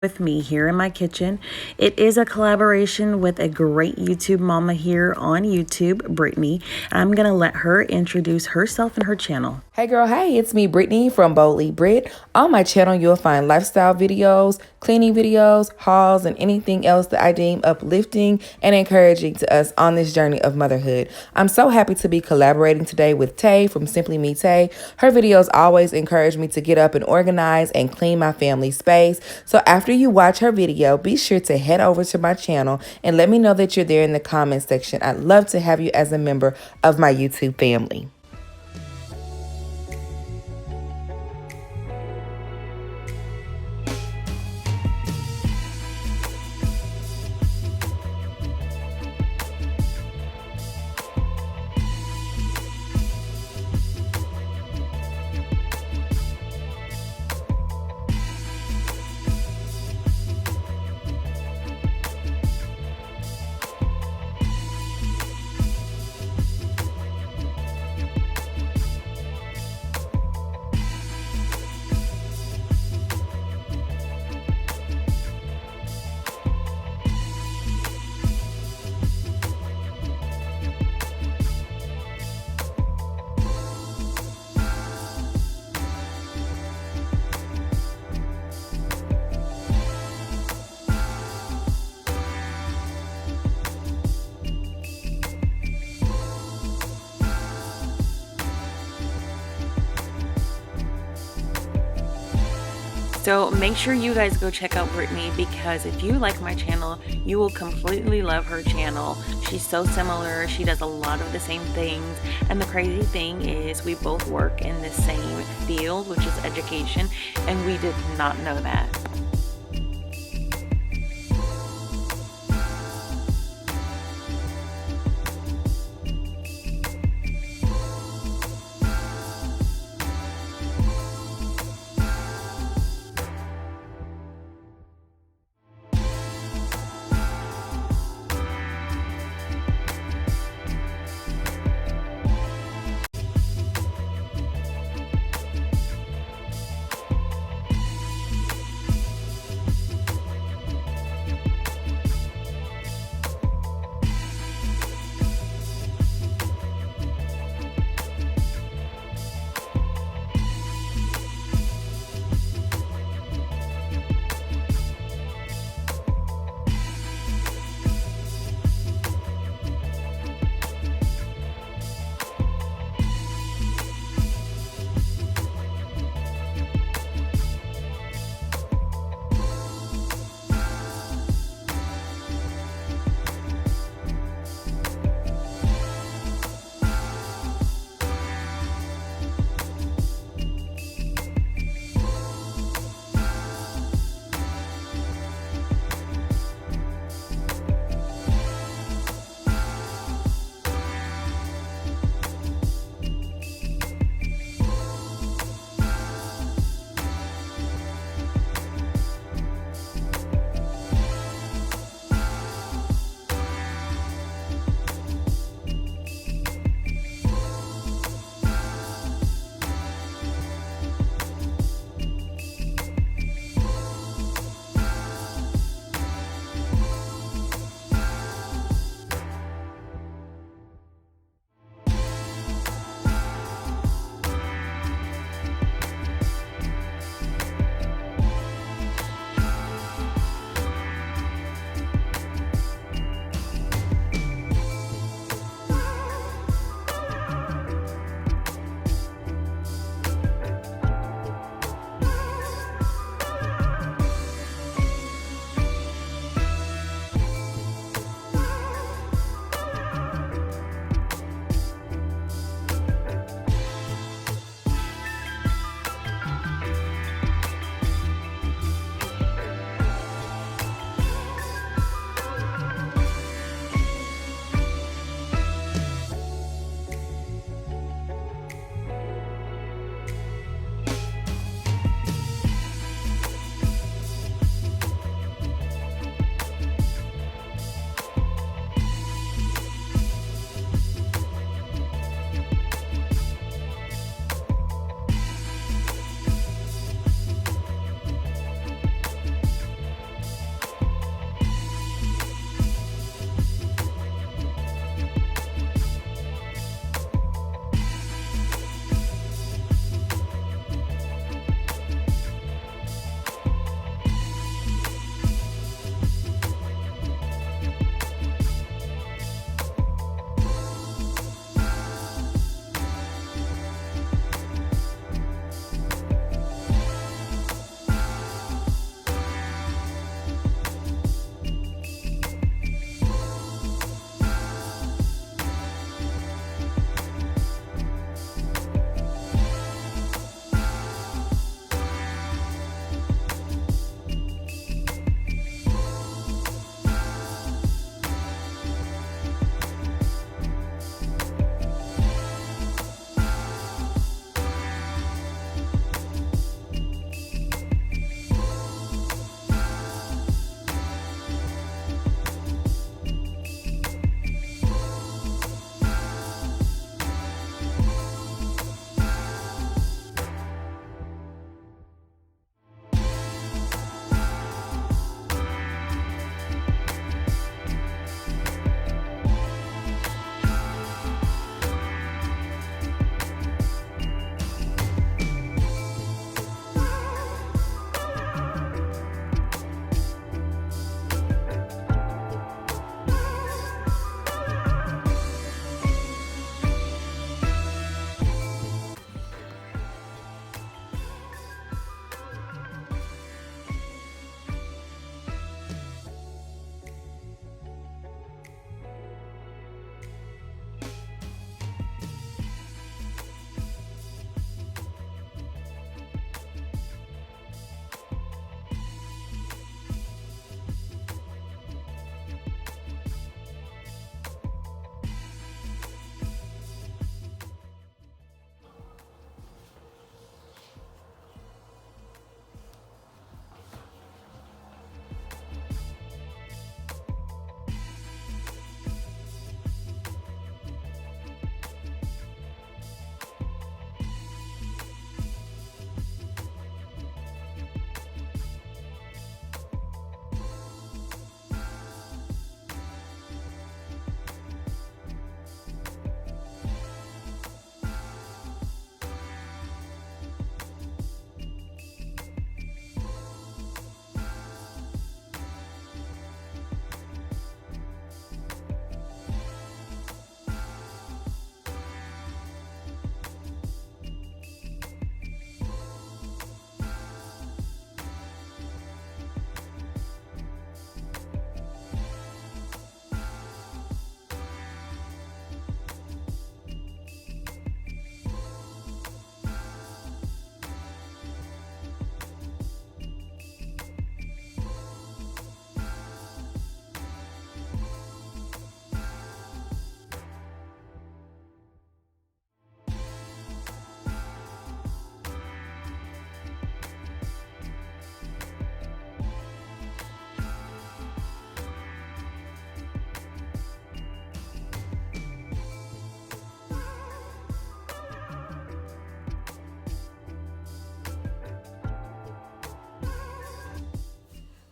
with me here in my kitchen. It is a collaboration with a great YouTube mama here on YouTube, Brittany. I'm going to let her introduce herself and her channel. Hey girl, hey, it's me, Brittany from Boldly Brit. On my channel, you'll find lifestyle videos, cleaning videos, hauls, and anything else that I deem uplifting and encouraging to us on this journey of motherhood. I'm so happy to be collaborating today with Tay from Simply Me Tay. Her videos always encourage me to get up and organize and clean my family space. So after you watch her video, be sure to head over to my channel and let me know that you're there in the comment section. I'd love to have you as a member of my YouTube family. So make sure you guys go check out Brittany, because if you like my channel, you will completely love her channel. She's so similar. She does a lot of the same things. And the crazy thing is we both work in the same field, which is education, and we did not know that.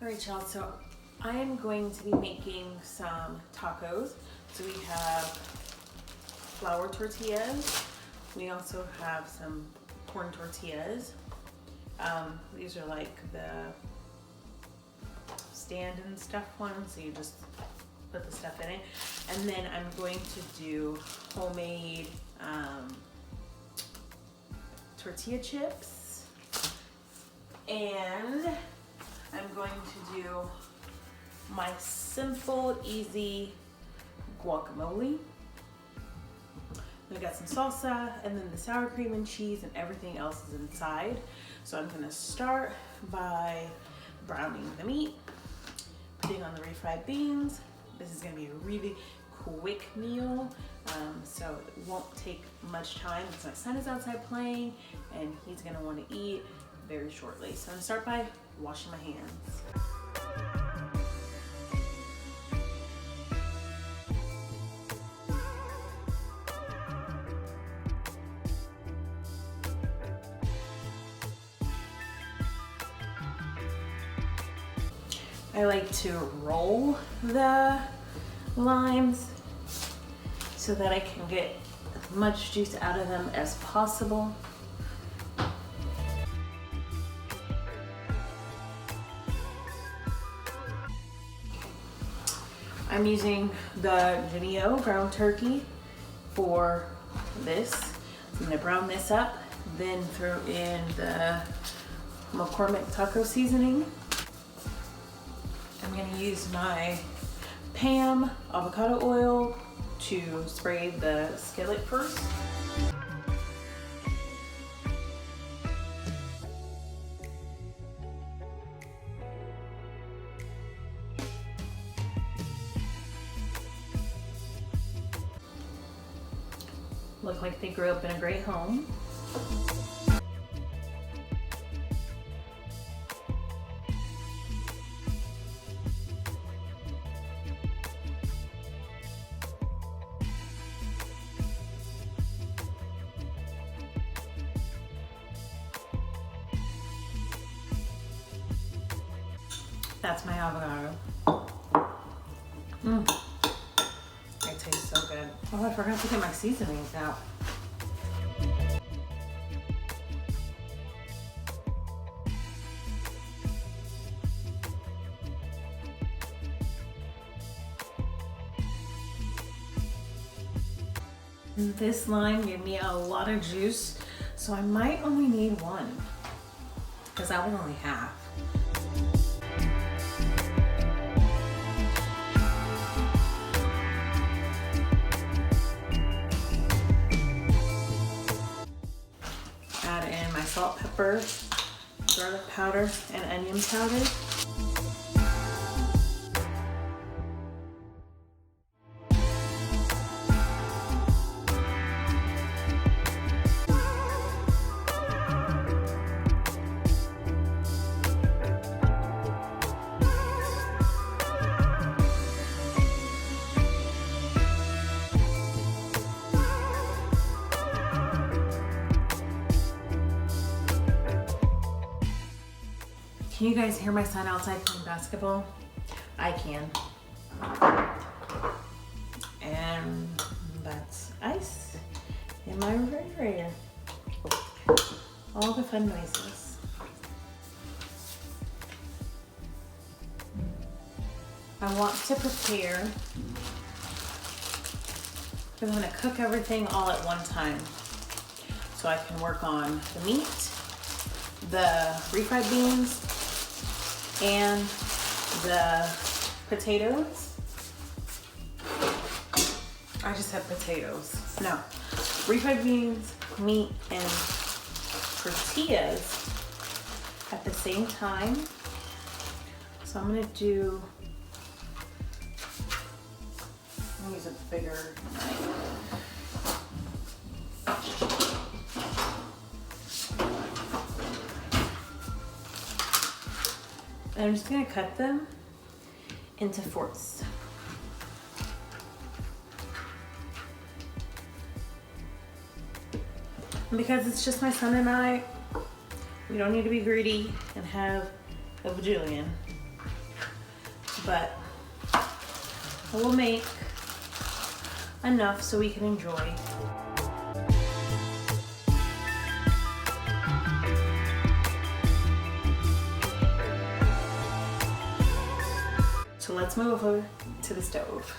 Alright y'all, so I am going to be making some tacos. So we have flour tortillas. We also have some corn tortillas. These are like the stand and stuff ones, so you just put the stuff in it. And then I'm going to do homemade tortilla chips. And I'm going to do my simple, easy guacamole. I got some salsa and then the sour cream and cheese and everything else is inside. So I'm gonna start by browning the meat, putting on the refried beans. This is gonna be a really quick meal, so it won't take much time because my son is outside playing and he's gonna wanna eat very shortly. So I'm gonna start by washing my hands. I like to roll the limes so that I can get as much juice out of them as possible. I'm using the Jennie-O ground turkey for this. I'm gonna brown this up, then throw in the McCormick taco seasoning. I'm gonna use my Pam avocado oil to spray the skillet first. Look like they grew up in a great home. That's my avocado. It tastes so good. Oh, I forgot to get my seasonings out. This lime gave me a lot of juice, so I might only need one because I was only half. Add in my salt, pepper, garlic powder, and onion powder. Can you guys hear my son outside playing basketball? I can. And that's ice in my refrigerator. All the fun noises. I want to prepare, because I'm gonna cook everything all at one time. So I can work on the meat, the refried beans, and the potatoes. I just have potatoes. No, refried beans, meat, and tortillas at the same time. So I'm gonna do, I'll use a bigger knife. And I'm just gonna cut them into fourths. And because it's just my son and I, we don't need to be greedy and have a bajillion. but I will make enough so we can enjoy. So let's move over to the stove.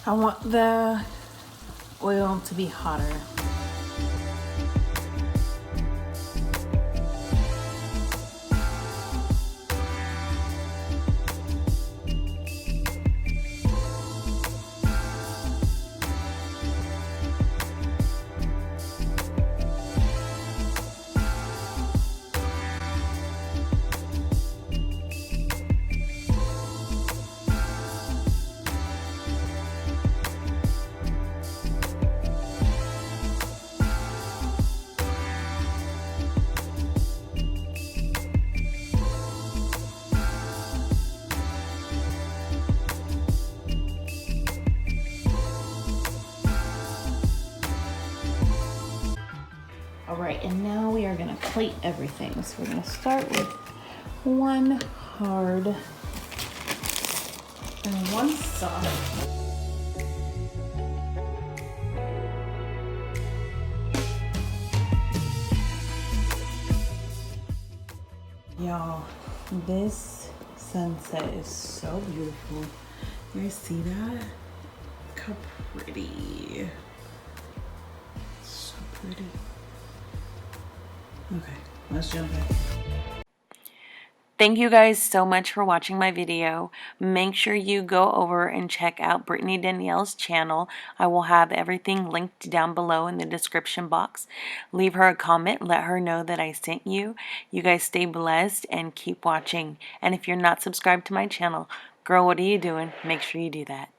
I want the oil to be hotter. All right, and now we are gonna plate everything. So we're gonna start with one hard and one soft. Y'all, this sunset is so beautiful. You guys see that? Look how pretty. So pretty. Okay, let's jump in. Thank you guys so much for watching my video. Make sure you go over and check out Brittney Danielle's channel. I will have everything linked down below in the description box. Leave her a comment. Let her know that I sent you. You guys stay blessed and keep watching. And if you're not subscribed to my channel, girl, what are you doing? Make sure you do that.